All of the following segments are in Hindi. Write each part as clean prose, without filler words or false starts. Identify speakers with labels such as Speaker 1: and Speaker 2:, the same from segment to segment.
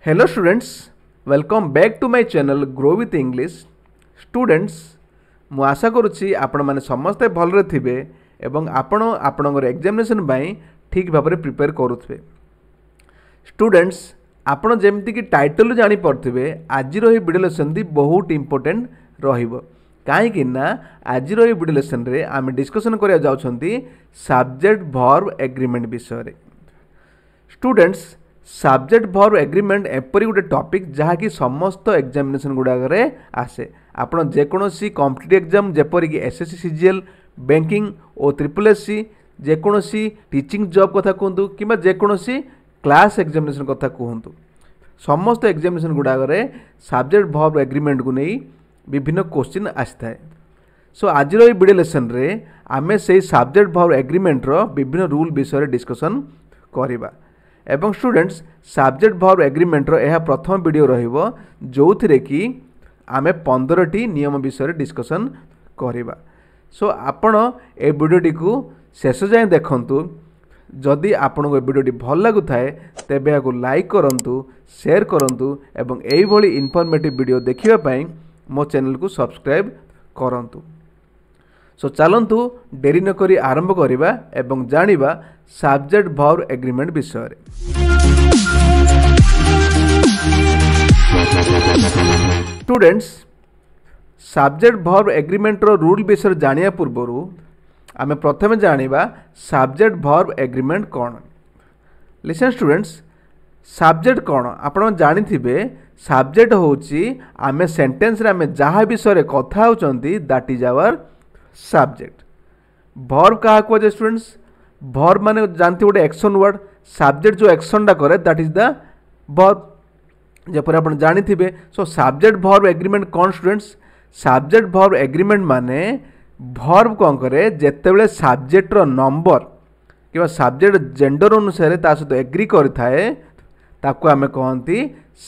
Speaker 1: Hello students, welcome back to my channel Grow with English. Students, ମୁଁ आशा करुच्ची आपण माने समस्ते भलरे थिबे एवं आपण आपणकर एग्जामिनेशन बाई ठीक भाबरे प्रिपेयर करुथबे। स्टूडेंट्स, आपण जेमति कि टाइटल जानि पड़थिबे आज रो ही वीडियो लेसन दी बहुत इंपोर्टेंट रहिबो। काहे कि ना आज रो ही वीडियो लेसन रे आमे डिस्कशन करिया जाउछंती सब्जेक्ट वर्ब एग्रीमेंट विषय रे। स्टूडेंट्स, सब्जेक्ट वर्ब एग्रीमेंट एपरी गोटे टॉपिक जहाँकि समस्त एग्जामिनेशन गुड़ाक आसे। आपण जेकोसी कॉम्पिटिटिव एग्जाम जेपरी कि एसएससी सीजीएल बैंकिंग और ट्रिपल जेकोसी टीचिंग जॉब कथा कहतु कि जेकोसी क्लास एग्जामिनेशन कथा कहतु समस्त एग्जामिनेशन गुड़ाक सब्जेक्ट वर्ब एग्रीमेंट को नहीं विभिन्न क्वेश्चन आसी थाए। सो आज वीडियो लेसन रे आमे से सब्जेक्ट वर्ब एग्रीमेंट रो विभिन्न रूल विषय डिस्कशन करिबा। एवं स्टूडेंट्स, सब्जेक्ट वर्ब एग्रीमेंट रो यह प्रथम वीडियो रहिबो जो थिरे कि आमे 15टी नियम विषय डिस्कशन करिबा। सो आपण ए वीडियोटी को शेष जाए देखंतु। जदि आपनको ए वीडियोटी भल लागु थाए तेबे याको लाइक करंतु, शेयर करंतु एवं एई भली इन्फॉर्मेटिव वीडियो देखिबा पई मो चैनल को सब्सक्राइब करंतु। सो चलंतु देरी न करी आरंभ करिबा एवं जानिबा सब्जेक्ट वर्ब एग्रीमेंट विषय रे। स्टूडेंट्स, सब्जेक्ट वर्ब एग्रीमेंट रो रूल विषय जानिया पूर्वरु आमे प्रथमे जानिबा सब्जेक्ट वर्ब एग्रीमेंट कोन। लिसन स्टूडेंट्स, सब्जेक्ट कोन आपण जानिथिबे। सब्जेक्ट होची आमे सेंटेंस रे आमे जहा विषय रे कथा होचंती that is our subject. Verb कहा को जे स्टूडेंट्स, वर्ब माने जानती गोटे एक्शन वर्ड। सब्जेक्ट जो एक्शन टा करे दैट इज द वर्ब जेपर आपण जानिथिबे। सो सब्जेक्ट वर्ब एग्रीमेंट कोन स्टूडेंट्स, सब्जेक्ट वर्ब एग्रीमेंट माने वर्ब कोन करे जेतेबेले सब्जेक्ट रो नंबर किबा सब्जेक्ट जेंडर अनुसार ता सहित एग्री करथाए ताको आमे कहंती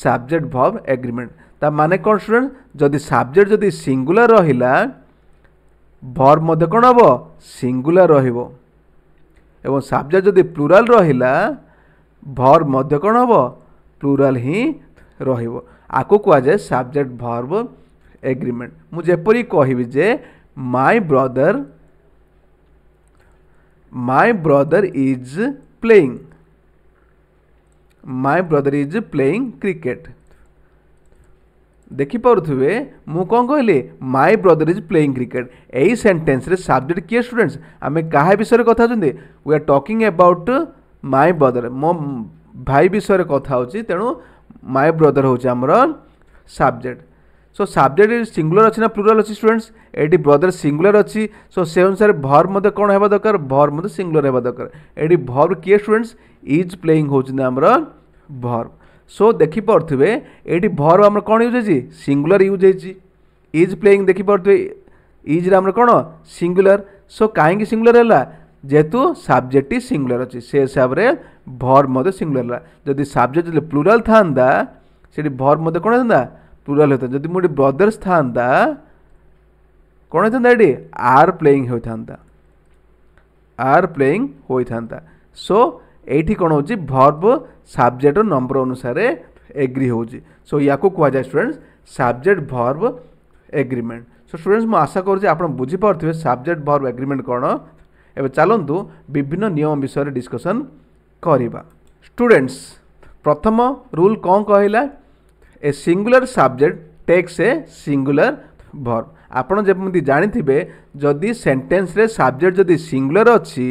Speaker 1: सब्जेक्ट वर्ब एग्रीमेंट। ता माने कोन स्टूडेंट, जदि सब्जेक्ट जदि सिंगुलर रहिला वर्ब मध्य कोन हबो सिंगुलर रहिबो एवं सब्जेक्ट जदि प्लुराल रहिला वर्ब मध्य कोन हबो प्लुराल ही रहिबो। आको कुआ जाय सब्जेक्ट वर्ब एग्रीमेंट। मु जेपरी कहिबि जे my brother is playing cricket. देखि पारुथुबे मु कोन कहली my brother is playing cricket. एई सेंटेंस रे सब्जेक्ट किए स्टूडेंट्स, आमे काहा विषय रे कथा होचंदी we are talking about my brother, मो भाई विषय रे कथा होची। तेणु माय ब्रदर होची हमर सब्जेक्ट। सो सब्जेक्ट सिंगुलर अछि ना प्लुरल अछि स्टूडेंट्स, एडी ब्रदर सिंगुलर अछि। सो से अनुसार वर्ब मते कोन हेबा दरकार, वर्ब मते सिंगुलर हेबा दरकार। एडी वर्ब किए स्टूडेंट्स इज प्लेइंग होची ना हमर वर्ब। सो देखि पारथुबे एडी वर्ब हमर कोन यूज हेछि सिंगुलर यूज हेछि। इज प्लेइंग देखि पारथुबे इज रे हमर कोन सिंगुलर। सो काहेकि सिंगुलर हैला जेतु सब्जेक्ट सिंगुलर अछि से हिसाब रे वर्ब मते सिंगुलर हैला। जदि सब्जेक्ट जदि प्लुरल थांदा सेडी वर्ब मते कोन हैंदा प्लुरल होता। जदि मोडी ब्रदर्स थांदा कोन होता एडी आर प्लेइंग होइथांता, आर प्लेइंग होइथांता। सो एठी कोन होची वर्ब सब्जेक्ट नंबर अनुसार एग्री होची। सो याको कुआ जाय students subject verb agreement. So students, मु आशा करूची आपण बुझी पारथिबे सब्जेक्ट वर्ब एग्रीमेंट कोन। एबे चलंतु विभिन्न नियम विषय डिस्कशन करिबा। स्टूडेंट्स, प्रथम रूल कोन कहला, a singular subject takes a singular verb. आपण जेमति जानिथिबे जदि सेंटेंस रे सब्जेक्ट जदि सिंगुलर अछि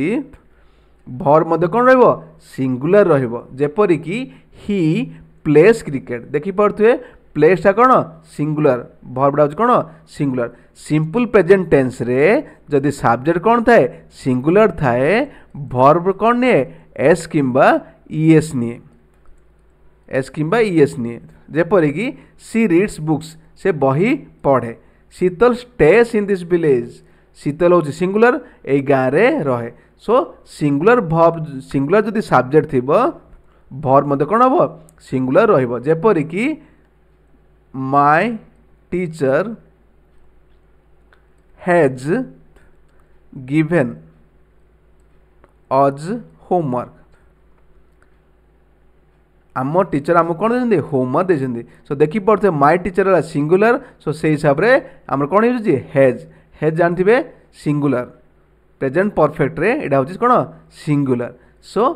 Speaker 1: वर्ब मध्य कोन रहइबो सिंगुलर रहइबो। जेपरि कि ही प्लेस क्रिकेट। देखि पड़थुए प्लेस ता कोन सिंगुलर, वर्ब डा कोन सिंगुलर। सिंपल प्रेजेंट टेंस रे जदि सब्जेक्ट कोन थाए सिंगुलर थाए वर्ब कोन ने एस किंबा ईएस निए, एस किंबा ईएस निए। जेपरि कि सी रीड्स बुक्स, से बही पढ़े। Sheetal stays in this village, Sheetal होची सिंगुलर ए गाँ रे रहे। सो सिंगुलर वर्ब सिंगुलर जदि सब्जेक्ट थिबो वर्ब मते कोन हबो सिंगुलर रहिबो। जेपरि कि my teacher has given us homework. आम टीचर आमको कौन देते होमवर्क देते सो देखी पड़े माय टीचर है सिंगुलर सो से हिसाब से आम कौन यूज हैज हैज जानते सिंगुलर प्रेजेंट परफेक्ट रे एटा होची कौन सिंगुलर सो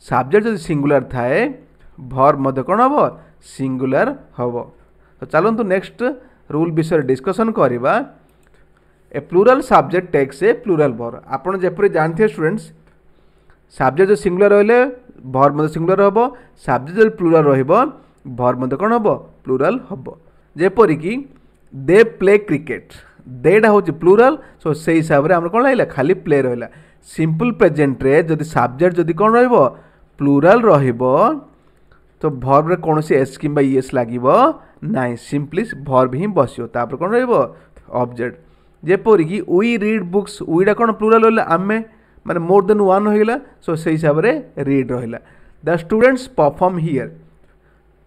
Speaker 1: सब्जेक्ट जो सिंगुलर थाए भर्ब मध्य कौन हम सिंगुलर हम तो चलतु नेक्स्ट रूल विषय डिस्कसन करवा ए प्लूराल सब्जेक्ट टेक्स ए प्लूराल भर्ब आपन जेपरि जानते स्टूडेंट्स सब्जेक्ट जो सिंगुलर रहिले भर्ब मध्य सिंगुलर हम सब्जेक्ट जो प्लूराल रहिबो भर्ब मध्य कौन हम प्लूराल हम जेपरि कि दे प्ले क्रिकेट देटा हूँ प्लूराल सो से हिसाब से आम कौन रहा खाली प्ले रहा सिंपल प्रेजेंट रे जदि सब्जेक्ट जदि कौन रहिबो प्लूराल रहिबो तो भर्ब रे कौन एस कि एस लगे ना सिंपली भर्ब ही बसियो तापर कौन रहिबो ऑब्जेक्ट जेपरि कि वी रीड बुक्स वीटा कौन प्लूराल रहा आमे माने मोर देन वन होइला सो से हिसाब से रीड रहिला द स्टूडेंट्स परफॉर्म हियर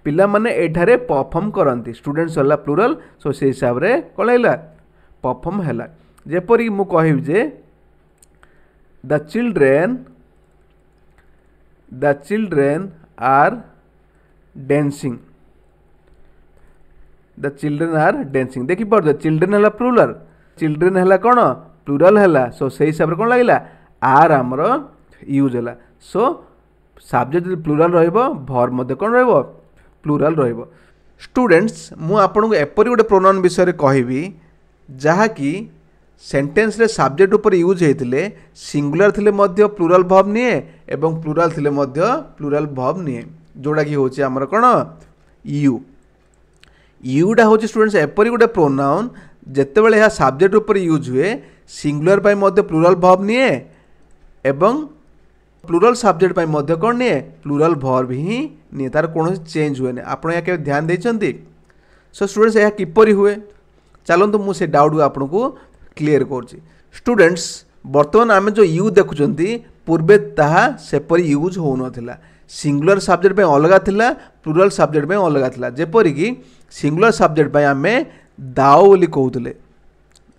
Speaker 1: पिला माने एठारे परफॉर्म करंती स्टूडेंट्स होला प्लूराल सो से हिसाब से कौन हैला परफॉर्म हैला जेपरि मु कहिब जे the children are dancing the children are dancing देखि पड़ चिल्ड्रेन हैला प्लूराल चिल्ड्रेन हैला कौन प्लूराल हैला सो से हिसाब से कौन लगिला आर आमर यूज हैला सो सब्जेक्ट जो प्लूराल रहिबो भर्ब मध्य कौन रहिबो प्लूराल रहिबो स्टूडेंट्स मु आपन को एपरि गोटे प्रोनाउन विषय रे कहिबी जहाँकि सेंटेंस रे सब्जेक्ट ऊपर यूज होते सिंगुलर थिले मध्य प्लूराल भर्ब निए एवं प्लूराल थिले मध्य प्लूराल भर्ब निए जोड़ा कि होची हमर कोन यू यूटा होची स्टूडेंट्स एपरि गोटे प्रोनाउन जेते बेले या सब्जेक्ट ऊपर यूज हुए सिंगुलर पाई मध्य प्लूराल भर्ब निए एवं प्लूराल सब्जेक्ट पाई मध्य कोन निए प्लूराल भर्ब ही निए तार कोन चेंज हुए आपण या के ध्यान देचंती सो स्टूडेंट्स या किपरि हुए चलतु मुझे डाउट को आपन को क्लीयर कर स्टूडेंट्स बर्तमान आम जो यू देखुं पूर्वे ताहा सेपरी यूज हो नाला सिंगुलर सब्जेक्ट अलग थिला प्लूराल सब्जेक्ट अलग थिला जेपरि कि सिंगुलर सब्जेक्ट आम दाओ बोली कहते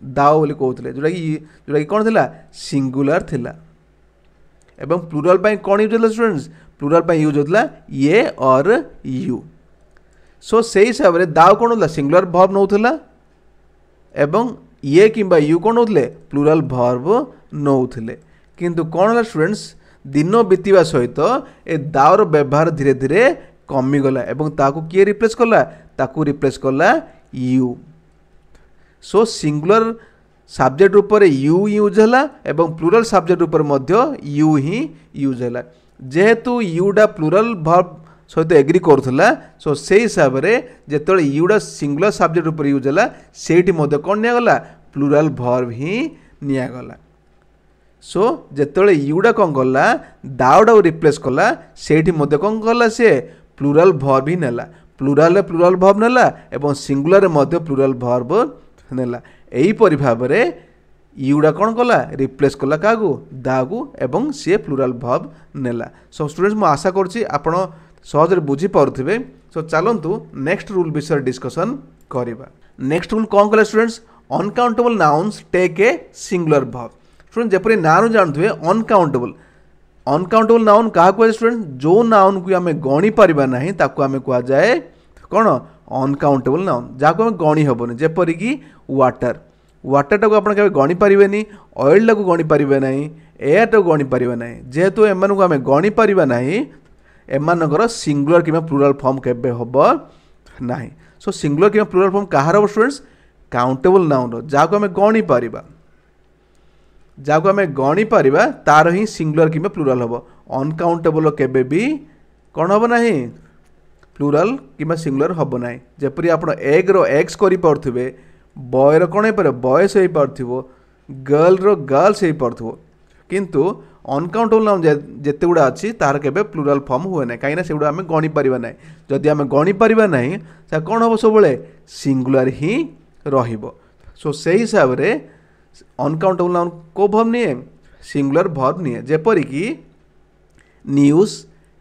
Speaker 1: दाओ बोली कहते जोटा कि कौन थिला सिंगुलर थिला एवं प्लूराल कौन यूज होता स्टूडेंट्स प्लूराल यूज होता ये और यू सो से हिसाब से दाओ कौन होता सिंगुलर भर्ब नौला एवं ये किंबा यू कौन होते प्लूराल भर्ब नौले किंतु कौन है स्टूडेंट्स दिन बीतवा सहित ए दावर व्यवहार धीरे धीरे कमीगला एवं ताकू किए रिप्लेस कला ताकू रिप्लेस कला यू सो सिंगुलर सब्जेक्ट ऊपर यू यूज है एवं प्लूराल सब्जेक्ट ऊपर मध्य यू ही यूज है जेहेतु यूटा प्लूराल भर्ब सहित एग्री करूला सो से हिसाब से जिते यूटा सिंगुलर सब्जेक्ट ऊपर यूज है से कौन निगला प्लूराल भर्ब ही निगला सो जिते यूटा कौन कला दाउटा रिप्लेस कला से कौन कला सी प्लूराल भर्ब ही नेला प्लूराल प्लूराल भर्ब नेला एवं सिंगुलर प्लूराल भर्ब नेला एहीपरि भाव में यूटा कौन कला रिप्लेस कला क्या दागू एवं सी प्लूराल भर्ब नेला सो स्टूडेंट्स मु आशा करुच्ची आपण सहज बुझीपे सो चलतु नेक्स्ट रूल विषय डिस्कसन करवा नेक्स्ट रूल कौन कले students uncountable nouns take a singular verb student जपरी नाउन जानते अनकाउंटेबल अनकाउंटेबल नाउन क्या कहे स्टूडेंट जो नाउन को आम गणी पारिबा नहीं ताकू आम कह जाए कौन अनकाउंटेबल नाउन जहाँ आम गणी हेनी जेपरिक वाटर वाटर टाक आप गणी पारे ऑयल टाक गणी पारे ना एयर टाक गणी पारे ना जेहेतु एम आम गणी पारिबा नहीं एमानकर सिंगुलर कि प्लूराल फॉर्म केबे हबो नाही सो सिंगुलर कि प्लूराल फॉर्म कहार हबो स्टूडेंट्स काउंटेबल नाउन जहाँ को आम गणी पारिबा जहाँ को आम गणी पारिबा तार ही सिंगुलर कि प्लूराल हबो अनकाउंटेबल केबे भी कौन हबो नाही प्लूराल कि सिंगुलर हबो नाही जेपरि आपण एग रो एक्स करि पारथुबे बॉय रो कोन पर बॉयस होई पारथिबो गर्ल रो गर्ल्स होई पारथिबो किंतु अनकाउंटेबल नाउन जिते गुड़ा अच्छी तार केबे प्लूराल फॉर्म हुए ना कहीं से आम गणी पारिबा ना जदि आम गणी पारिबा नहीं से कौन हम सब सिंगुलर ही रहिबो सो से हिसाब रे अनकाउंटेबल नाउन को भर्ब निए सिंगुलर भर्ब निए जेपरिक news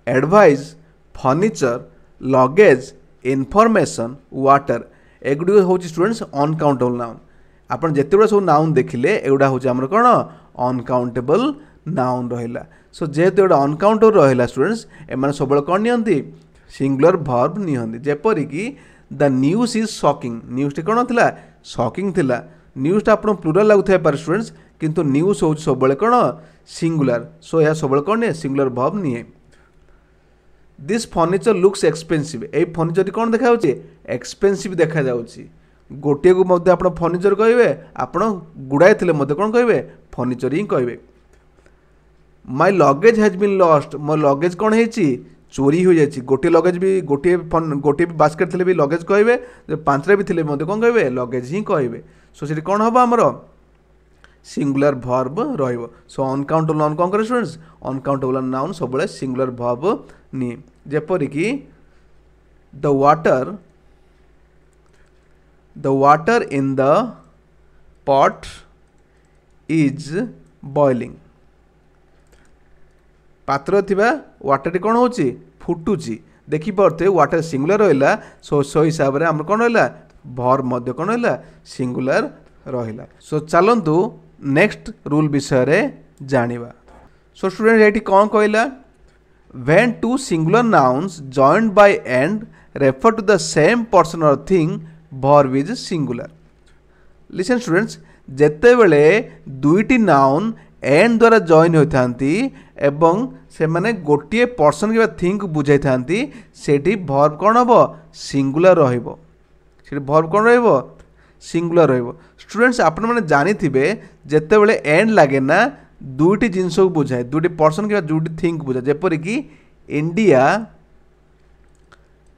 Speaker 1: advice furniture luggage information water एगुड़ हूँ स्टूडेंट्स अनकाउंटेबल नाउन आपन जिते गुड़ा सब नाउन देखिले एगुड़ा हूँ आमर कौन अनकाउंटेबल नाउन रहिला सो जेहेतु एटा अनकाउंटेबल रहिला स्टूडेंट्स एमाने सब कौन नियंती सिंगुलर भर्ब नियंती जेपरिक the news is shocking news कौन थिला शॉकिंग थिला न्यूज़ आपन प्लूरल लगुथाय पार स्टूडेंट्स किंतु न्यूज़ हो सब कौन सिंगुलर सो यह सब कौन निये सिंगुलर भर्ब निये दिस फर्निचर लुक्स एक्सपेंसिव ए फर्निचर कौन देखा एक्सपेंसिव देखा जाउची गोटे को मध्य आप फर्निचर कहे आप गुड़ाए थे मत कौन कहे फर्निचर ही कहे my luggage has been lost मो लगेज कौन है चोरी हो जाए गोटे लगेज भी गोटे भी बास्केट थे भी लगेज कहे पांचटा भी थे मत कौन कहे लगेज ही कहे सो सी कौन हम आमर सिंगुलर भर्ब रहिबो सो अनकाउंटेबल नाउन कौन करे स्टूडेंट्स अनकाउंटेबल नाउन सब सिंगुलर भर्ब नि जेपरिक the water in the pot is boiling पात्र थिबा वाटर टी कौन होची फुटुची देखि पारते वाटर सिंगुलर रहिला सो हिसाब रे हम कौन रहिला भर्ब मध्य कौन रहिला सिंगुलर रहिला सो चलंतु नेक्स्ट रूल विषय रे जानिबा सो स्टूडेंट एठी कौन कहला when two singular nouns joined by and refer to the same person or thing verb is singular listen students जेते बेले दुईटी नाउन एंड द्वारा जॉइन होती एवं से माने गोटे पर्सन के थिंग बुझाई थांती सेठी भर्ब कौन हम सिंगुलर रहिबो सेठी भर्ब कौन रहिबो सिंगुलर रहिबो स्टूडेंट्स आपण माने जानि थिबे जेते बेले एंड लागे ना दुईटी जिनस को बुझाए दुईटी पर्सन के दुईटी थिंग बुझाए जेपरिक India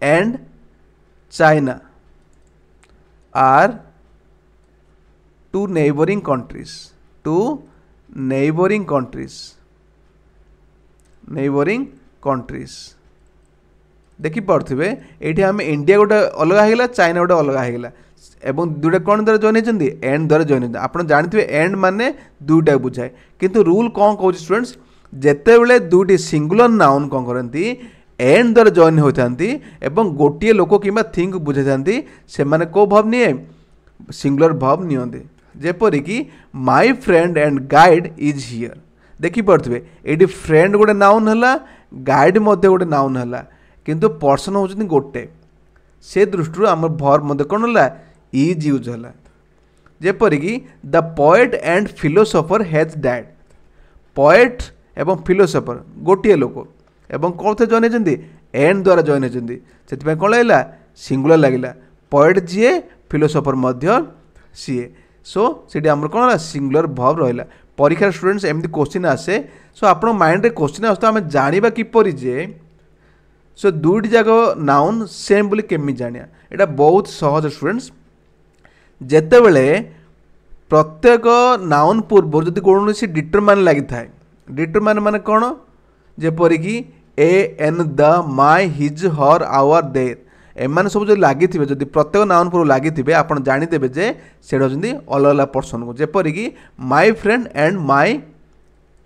Speaker 1: and China are two neighbouring countries देखि पार्थिबे एठी हम इंडिया गोटे अलग होगा चाइना गोटे अलग होगा एवं दुईटा कौन द्वारा जॉइन होती एंड द्वारा जॉइन होती आप जानते एंड माने दुईटा बुझाए किंतु रूल कौन कौन स्टूडेंट्स जेते बेले दुईटी सिंगुलर नाउन कौन करती एंड द्वारा जॉइन होती एवं गोटे लोक कि थिंग बुझाई था से माने को भर्ब निये सिंगुलर भर्ब नियंती जेपरिक my friend and guide is here देखि पार्थिबे एटी फ्रेंड गोटे नाउन है गाइड मध्य गोटे नाउन है किंतु पर्सन होचनी गोटे से दृष्टि आम भर्ब मध्य कौन है इज यूज है जेपरिक the poet and philosopher has died poet एवं फिलोसोफर गोटे लोक एवं कौन थे जॉइन होती एंड द्वारा जॉइन होती से कौन लगे सिंगुलर लगे पोएट जीए फिलोसोफर मध्य सीए सो से आम कौन है सिंगुलर भर्ब रहा परीक्षा स्टूडेंट्स एमती क्वेश्चन आसे सो आप माइंड रे क्वेश्चन आस आम जाना किपरि जे सो दुईटी जाक नाउन सेम बोली केमी जानिया एटा बहुत सहज स्टूडेंट्स जेते बेले प्रत्येक नाउन पूर्व जदि कौन सी डिटरमाइन लगी था डिटरमाइन माने कौन जेपरिक a an the my his her our their एम सब जो लगी थे जब प्रत्येक नाउन पूर्व लगी थे आप जानीदेवे जे से अलग अलग पर्सन को जेपरिक my friend and my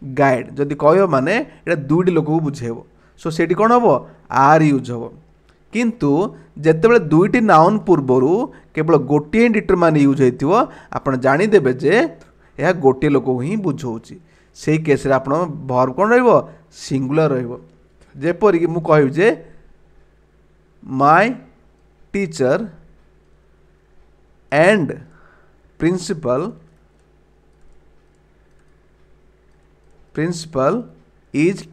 Speaker 1: guide जदि कह माने ये दुईटी लोक को बुझेब सो से कौन हम आर यूज हम किंतु जितेबाला दुईटी नाउन पूर्वर केवल गोटे डिटरमाइन यूज हो आप जानीदेवे जे यह गोटे लोक ही बुझाऊँगी से केस आप भर्ब कौन सिंगुलर जेपरिक मु कहि जे my teacher and principal is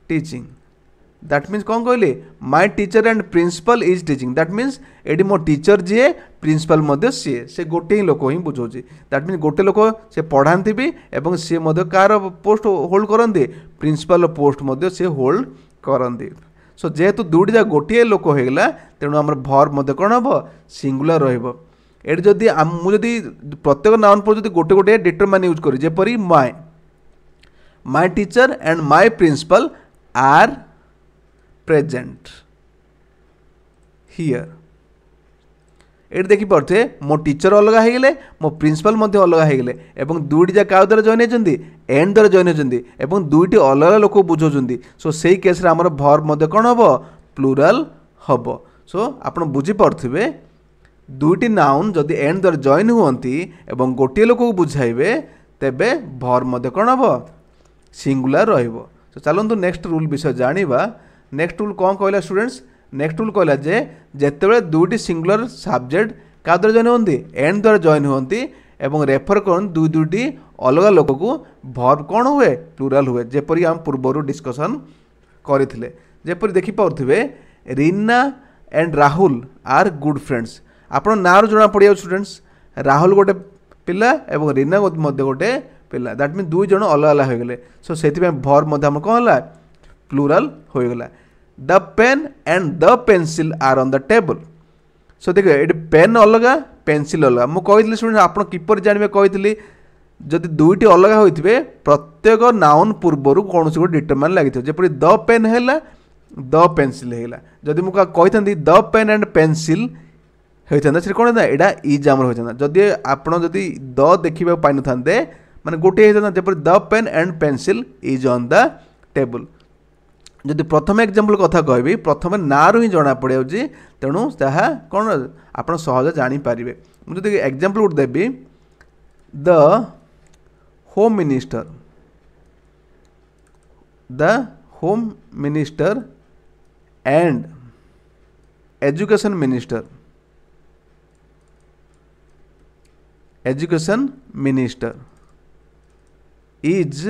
Speaker 1: teaching that means कौन कहले my teacher and principal is teaching that means एटी मो टीचर जी प्रिंसिपल मध्य सी से गोटे ही लोक ही बुझाऊँगी दैट मीन्स गोटे लोक से पढ़ाती भी एवं सी कार पोस्ट होल्ड करते प्रिंसिपल पोस्ट मध्य से होल्ड करती सो जेहेतु दुईटी जा गोटे लोक होगा तेणु आम भर्ब मध्य कौन हम सिंगुलर रही जदि मुझे प्रत्येक नाउन पर गोटे गोटे डिटरमाइन यूज करी जेपरी my teacher and my principal are present here ये देखी पारे मो टीचर अलग हो गले मो प्रिंसिपल अलग हो गले एवं दुईटी जा क्या द्वारा जॉइन होती एंड द्वारा जॉइन होती एवं दुईटी अलग अलग लोक बुझाऊँ सो से केस आमर भर्ब कौन हम प्लूराल हम सो आप बुझीपे दुईटी नाउन जदि एंड द्वारा जॉइन हुंती गोटे लोक को बुझाइबे तेबे भर्ब कौन हम सिंगुलर रहिबो सो चलतु नेक्स्ट रूल विषय जाना नेक्स्ट रूल कौन कहला स्टूडेंट्स नेक्स्ट रूल कहला जे जितेबाला दुईटी सिंगुलर सब्जेक्ट क्या द्वारा जॉइन होती एंड द्वारा जॉइन होती एवं रेफर कर दुईटी अलग लोक को वर्ब कौन हुए प्लूराल हुए जेपरी आम पूर्वर डिस्कसन करते जेपरी देखिपे Reena and Rahul are good friends आपण नार जना पड़ स्टूडेंट्स राहुल गोटे पिला एवं रीना गोटे पिला दैट मीन दुई जन अलग अलग हो गले सो से वर्ब कौन है प्लूराल हो गला the pen and the pencil are on the table so देखिए ये पेन अलग पेंसिल अलग मुझे स्टूडेंट आप किपर जानवे कही जदि दुईटी अलग होते प्रत्येक नाउन पूर्वर कौन से गोटे डिटरमाइन लगी जपरी द पेन है द पेंसिल है जदि मुझे कही द पेन एंड पेंसिल होता से कौन होता यहाँ इज आमर होता जदि आपड़ जदि द देखा पाई न था माने गोटे होता जपरी the pen and pencil is on the table जदि प्रथम एग्जांपल कथा कहबी प्रथम नारू ही जना पड़ तेणु ताहा कौन आप सहज जानीपारे मुझे एग्जांपल गोटे देवी the home minister and education minister is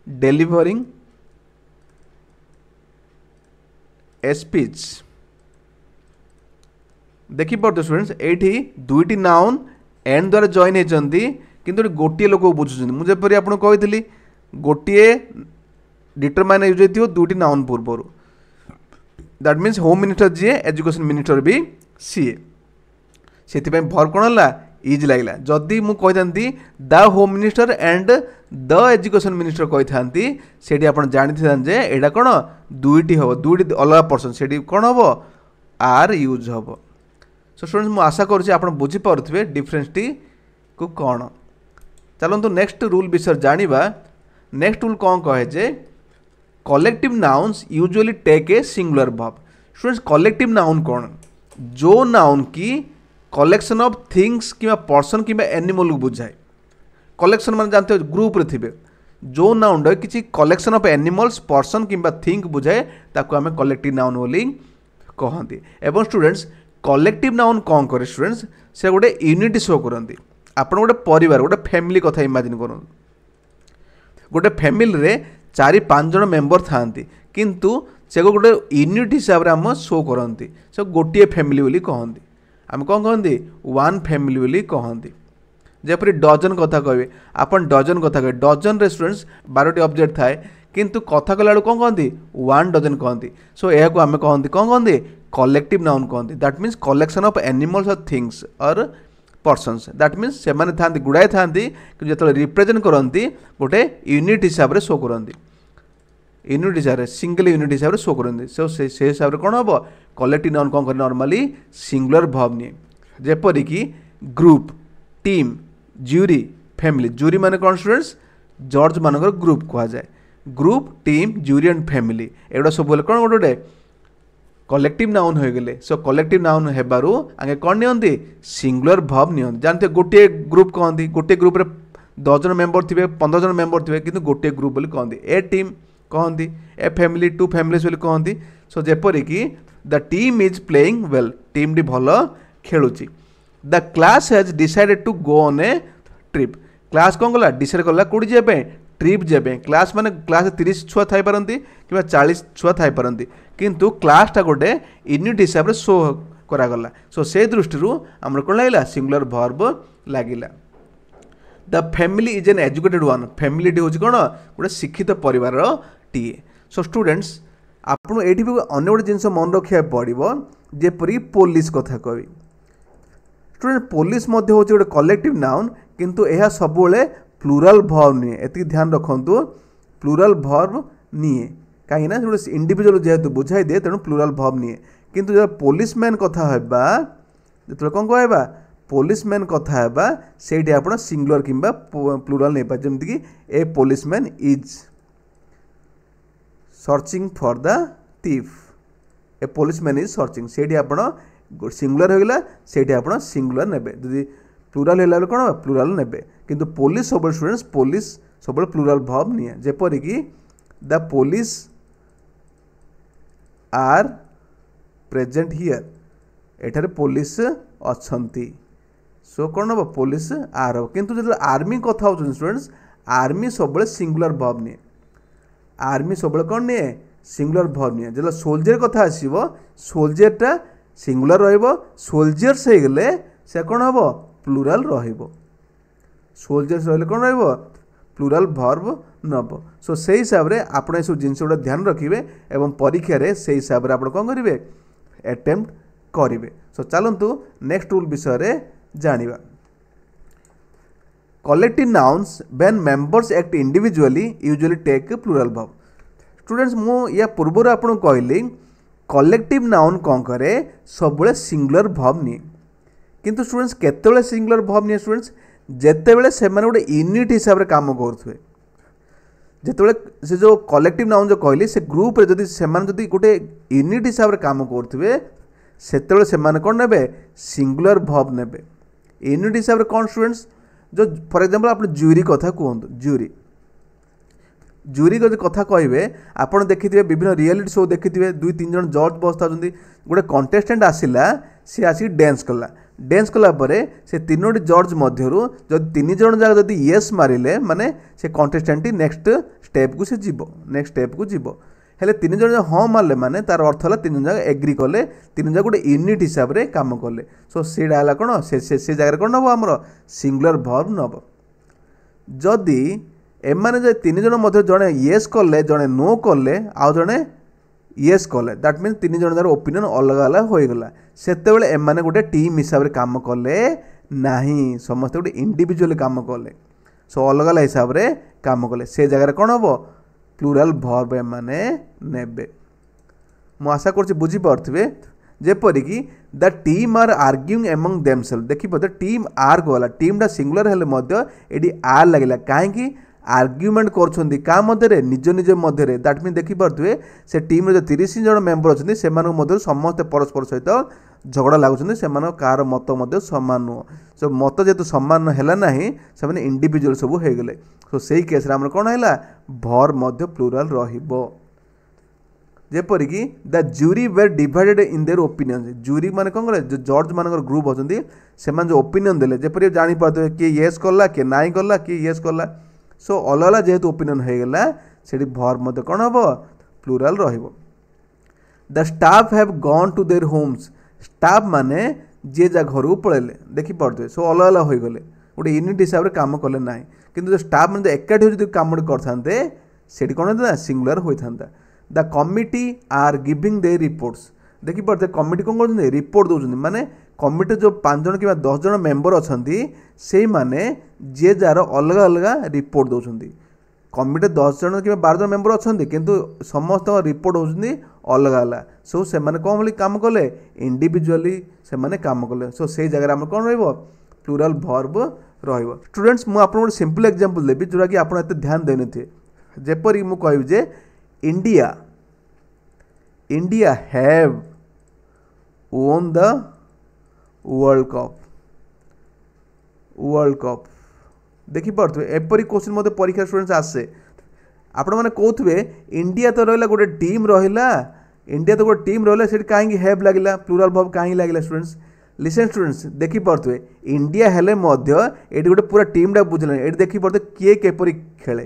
Speaker 1: delivering a speech देखिपे स्टूडेंट्स ये दुईटी नाउन एंड द्वारा जॉइन होती किंतु गोटे लोक बुझुं मुझे आपको कही गोटे डिटरमाइन यूज हो दुईटी नाउन पूर्वर दैट मीन्स होम मिनिस्टर जी एजुकेशन मिनिस्टर भी सीए से वर्ब कौन है इज लगे जदि मुझे the home minister and the education minister कही था आप जानी यहाँ कौन दुईटी हम दुईटी अलग पर्सन से कौन हम आर यूज हम सो स्टूडेंट्स मुझे आशा करुँच आप बुझीपे डिफरेन्स टी को कौन चलतु नेक्स्ट रूल विषय जाना नेक्स्ट रूल कौन कहे जे collective nouns usually take a singular verb students collective noun कौन जो नाउन की कलेक्शन ऑफ थिंग्स कि पर्सन कि एनिमल को बुझाए कलेक्शन मान जानते हो ग्रुप रे थिबे जो नाउन किसी कलेक्शन ऑफ एनिमल्स पर्सन कि थिंग बुझाए ताको आम कलेक्टिव नाउन बोली कहती एवं स्टूडेंट्स कलेक्टिव नाउन कौन करे स्टूडेंट्स से गोटे यूनिट शो करती आप गोटे परिवार गोटे फैमिली कथा इमेजिन कर गोटे फैमिली रे 4-5 जन मेंबर था किंतु से गोटे यूनिट हिसाब से आम शो करती से गोटे फैमिली बोली कहती आम कौन कहते वन फैमिली बोली कहती जपरी डजन कथा कहे आप डजन कथा कहे डजन स्टूडेंट्स 12टी ऑब्जेक्ट थाए किंतु कथा कला कौन कहती वन डजन कहती सो यह आम कहती कौन कहती कलेक्टिव नाउन कहती that means collection of animals और थिंग्स और पर्सन्स दैट मीन्स से था गुड़ाए था जो रिप्रेजेंट करती गोटे यूनिट हिसाब से शो करती यूनिट हिसाब से सिंगल यूनिट हिसाब से शो करती सो से हिसाब से कौन हम कलेक्टिव नाउन कौन कर नॉर्मली सिंगुलर वर्ब निए जेपरिक group team jury family jury माने कौन स्टूडेंट्स जज मानकर ग्रुप कह जाए group team jury and family एगुड़ा सब बोले कौन गोटे कलेक्टिव नाउन हो गले सो कलेक्टिव नाउन हेबारु आगे कौन नियंती सिंगुलर वर्ब नियंती जानते गोटे ग्रुप कहती गोटे ग्रुप रे 10 जन मेंबर थे 15 जन मेंबर थे किंतु गोटे ग्रुप बोली कहती ए टीम कहती ए फैमिली 2 फैमिलीज बोली कहती सो जेपरिक the team is playing well team टी भल खेलुची the class has decided to go on a trip class कौन कला डिसाइड कला कौटी जाए ट्रिप जाए क्लास माने क्लास 30 छुआ थी पारती कि 40 छुआ थी पारती किंतु क्लासटा गोटे यूनिट हिसाब से शो करागला सो से दृष्टि आम कौन लगे सिंगुलर वर्ब लगे the family is an educated one family हूँ कौन गोटे शिक्षित परिवार टीए सो स्टूडेंट्स आपको ये अन्न गोटे जिन मन रखा पड़ो जेपरी पुलिस कथा कवि स्टूडेंट पुलिस हूँ गोटे कलेक्टिव नाउन किंतु यह सब प्लूराल वर्ब निए एति ध्यान रखु प्लूराल वर्ब निए कहीं गोटे इंडिविजुअल जेहेतु बुझाई दिए तेणु प्लूराल वर्ब निए किंतु जो पुलिसमैन कथा होगा जो कौन कहवा पुलिसमैन कथा होगा से आप सिंगुलर कि प्लूराल नहीं पाए जमीक a policeman is searching for the thief a policeman is searching से आप सिंगुलर होगा से आप सिंगुलर ने जदि प्लूराल है कौन प्लूराल ने किंतु पुलिस सब स्टूडेंट्स पुलिस सब प्लूराल वर्ब निए जेपरिक the police are present here एठारे पुलिस अच्छंती सो कौन हम पुलिस आर हम किंतु जो आर्मी कथा हो स्टूडेंट्स आर्मी सब सिंगुलर वर्ब निये आर्मी सब कौन निये सिंगुलर वर्ब निये जो सोल्जर कथा आसो सोल्जरटा सिंगुलर रहिबो सोल्जर्स हो गले से कौन हम प्लुराल रहिबो सोल्जर्स रहिले कौन रहिबो प्लुराल वर्ब नब सो से हिसाब से आप सब जिनस गुड़ा ध्यान रखिए एवं परीक्षा रे से हिसाब से आप कौन करेंगे अटेम्प्ट करेंगे सो चलतु नेक्स्ट रूल विषय जानिबा collective nouns when members act individually usually take plural verb students मु या पूर्व आपको कहली कलेक्टिव नाउन कौन करे सब सिंगुलर वर्ब निये किंतु स्टूडेंट्स केतेबेले सिंगुलर वर्ब निये स्टूडेंट्स जेतेबेले से माने गोटे यूनिट हिसाब से काम करुवे जेतेबेले से जो कलेक्टिव नाउन जो कहली से ग्रुप रे जदि से माने जदि गोटे यूनिट हिसाब से काम करुवे सेतेबेले से माने कोन नेबे सिंगुलर वर्ब नेबे यूनिट हिसाब से कोन स्टूडेंट्स जो फॉर एग्जांपल आप ज्यूरी कथा कहतु ज्यूरी कथा कहे आपड़ देखिए विभिन्न रियलिटी शो देखिए 2-3 जन जज बसता गोटे कंटेस्टेंट आसला सी आसिक डांस कलापर से 3टी जज मध्यरु जब 3 जन जाक जदि येस मारिले माने से कंटेस्टेंट नेक्स्ट स्टेप को से जीवो नेक्स्ट स्टेप को जीवो हेले 3 जन हाँ मारे माने तार अर्थ है 3 जन जाक एग्री कले 3 जन गोटे यूनिट हिसाब से काम कले सो सीटा है कौन से जगह कौन हम आमर सिंगुलर वर्ब नब जदि एमाने जो 3 जन मध्य जड़े येस कले जड़े नो कले आउ जड़े येस कले दैट मीन 3 जन जार ओपिनियन अलग अलग होगला सेतेबेले एमाने गोटे टीम हिसाब से काम कले नाही समस्त गोटे इंडिविजुअल काम कले सो अलग अलग हिसाब से काम कले से जगह कौन हम प्लुराल वर्ब एमाने नेबे मु आशा करछि बुझी पारथिबे जेपरिक the team are arguing among themselves देखिए टीम आर गला टीमटा सिंगुलर हेले मध्य एडी आर लगिला काहेकि आर्ग्यूमेंट कर क्या मध्य निज निज मध्य दैट मीन देखिपे से टीम जो 30 जन मेम्बर अच्छे से समस्त परस्पर सहित झगड़ा लगुच से कार मत सामान नुह सो मत जेहतु सामान है ना से इंडिविजुअल सब हो गले सो से केस कौन है भर मध्य प्लुराल जेपरिक the jury were divided in their opinion jury माने कौन कले जो जज मान ग्रुप अच्छे से जो ओपिनियन देले जेपरि जानी पारते किए येस कला किए नाई कला किए येस कला सो अलग अलग जेहेतु ओपिनियन हो गला से भर मध्य कौन हम प्लुराल रहिबो the staff have gone to their homes staff माने जे जा घर को पळेले देखि पड़ते सो अलग अलग हो गले गोटे यूनिट हिसाब से काम कले ना किंतु जो स्टाफ मैंने एकाठी जो कम करते से कौन होता सिंगुलर होता the committee are giving their reports देखि पड़ते कमिटी कौन कर रिपोर्ट दौरान माने कमिटी जो 5 जन कि 10 जन मेंबर अच्छा से माने जे जार अलग अलग रिपोर्ट दौरान कमिटी 10 जन कि 12 जन मेंबर अच्छा किंतु समस्त रिपोर्ट होती अलग अलग सो से माने कौन बोली काम कले इंडिविजुअली से माने काम कले सो से जगह आम कौन रहिबो प्लुराल वर्ब रहिबो स्टूडेंट्स मु आपन गोटे सिंपल एग्जांपल देबी जोरा कि आपन एते ध्यान देने थे जेपरि मु कहबी जे India have won the world cup देखि पारे एपरी क्वेश्चन मत परीक्षा स्टूडेंट्स आसे आपण मैंने कहते इंडिया तो रहा गोटे टीम रहा इंडिया तो गोटे टीम रहा से कहीं हैव लगे प्लुराल वर्ब कहीं लगे स्टूडेंट्स लिसन स्टूडेंट्स देखि पारे इंडिया हेले ये गोटे पूरा टीमटा बुझे ये देखि पारे किए केपरी खेले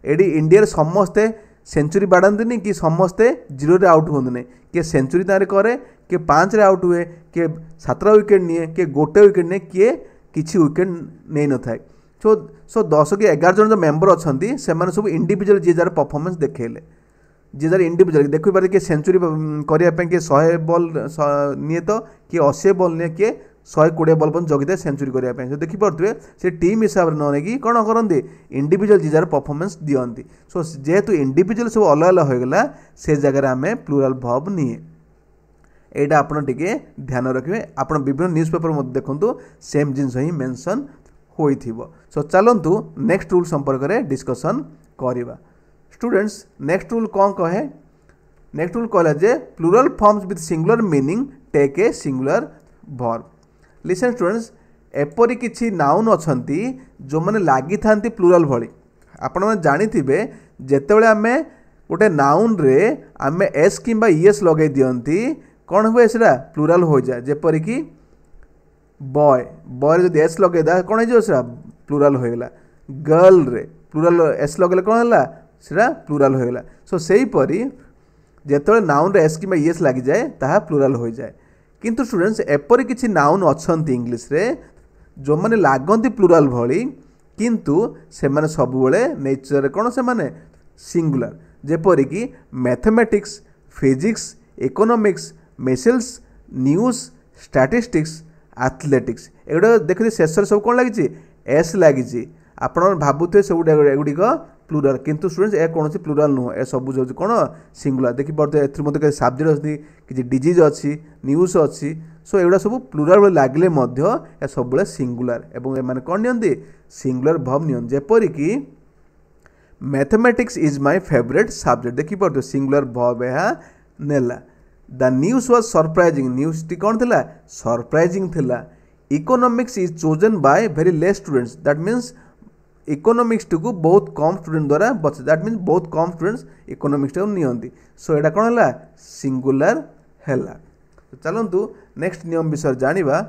Speaker 1: ये इंडिया समस्ते सेंचुरी बाड़ाती कि समस्ते 0 आउट हमें किए सेंचुरी तारे करे किए 5 आउट हुए किए 7 विकेट निए किए गोटे विकेट निए किए किसी विकेट नहीं न था सो 10 कि 11 जन जो मेंबर अच्छा से सब इंडिविजुअल जी जार परफॉर्मेंस देखेले जी जार इंडिविजुअल देखी पारे किए सेंचुरी करने किए 100 बॉल निए तो किए 80 बॉल निए किए 120 बॉल पर जगी सेंचुरी करने देखी पारे से टीम हिसाब से नहीं कि कौन करते इंडिविजुअल जी जार परफॉर्मेंस दिखती सो जेहेतु इंडिविजुअल सब अलग अलग होगला से जगह आम प्लुराल वर्ब निए एटा आपन टिके ध्यान रखिए आप विभिन्न न्यूज पेपर मत देखु सेम जिनस ही मेंशन होइथिबो सो चलंतु नेक्स्ट रूल संपर्क में डिस्कसन करिबा स्टूडेंट्स नेक्स्ट रूल कौन कहे नेक्स्ट रूल कहला जे plural forms with singular meaning take a singular verb listen students एपरी किछि नाउन अछंती जो माने लागि थांती प्लुराल भली आपण माने जानि थिबे जेतेबेले आमे गोटे नाउन रे आमे एस किंबा ईएस लगे दियंती कौन हुए सेटा प्लूराल हो जाए जेपरिक बॉय बॉय जब एस लगे कौन हो प्लूराल होगा गर्ल रे प्लूराल एस लगे कौन है सेटा प्लूराल होगा सो से परी जेतेबेले नाउन रे एस किंबा ईएस लगी जाए ताहा प्लूराल हो जाए किंतु स्टूडेंट्स एपरी किछि नाउन अछंती इंग्लिश रे जो माने लागंती प्लूराल भली किंतु से माने सबुबेले नेचर रे कोन से माने सिंगुलर जेपरिक mathematics physics economics measles news statistics athletics एगुड़ा देखिए शेष सब कौन लगी एस लगी आप भावुए सब एगुड़िक प्लूराल किंतु स्टूडेंट्स ए कौन प्लूराल नुह ए सब जो कौन सिंगुलर देखिए ए सब्जेक्ट अच्छी किसी डिजीज अच्छी न्यूज अच्छी सो एगुड़ा सब प्लूराल लगे ए सब सिंगुलर एवं एम कौन नि सिंगुलर भर्ब नि जेपरिक mathematics is my favourite subject देखिए सिंगुलर भर्ब यह नेला the news was surprising news टी कौन थिला सरप्राइजिंग थिला economics is chosen by very less students that means economics को बहुत कम स्टूडेंट द्वारा बचे दैट मीन्स बहुत कम स्टूडेंट्स इकोनॉमिक्स नियंती सो एटा कौन है सिंगुलर है चलतु नेक्स्ट नियम विषय जानिबा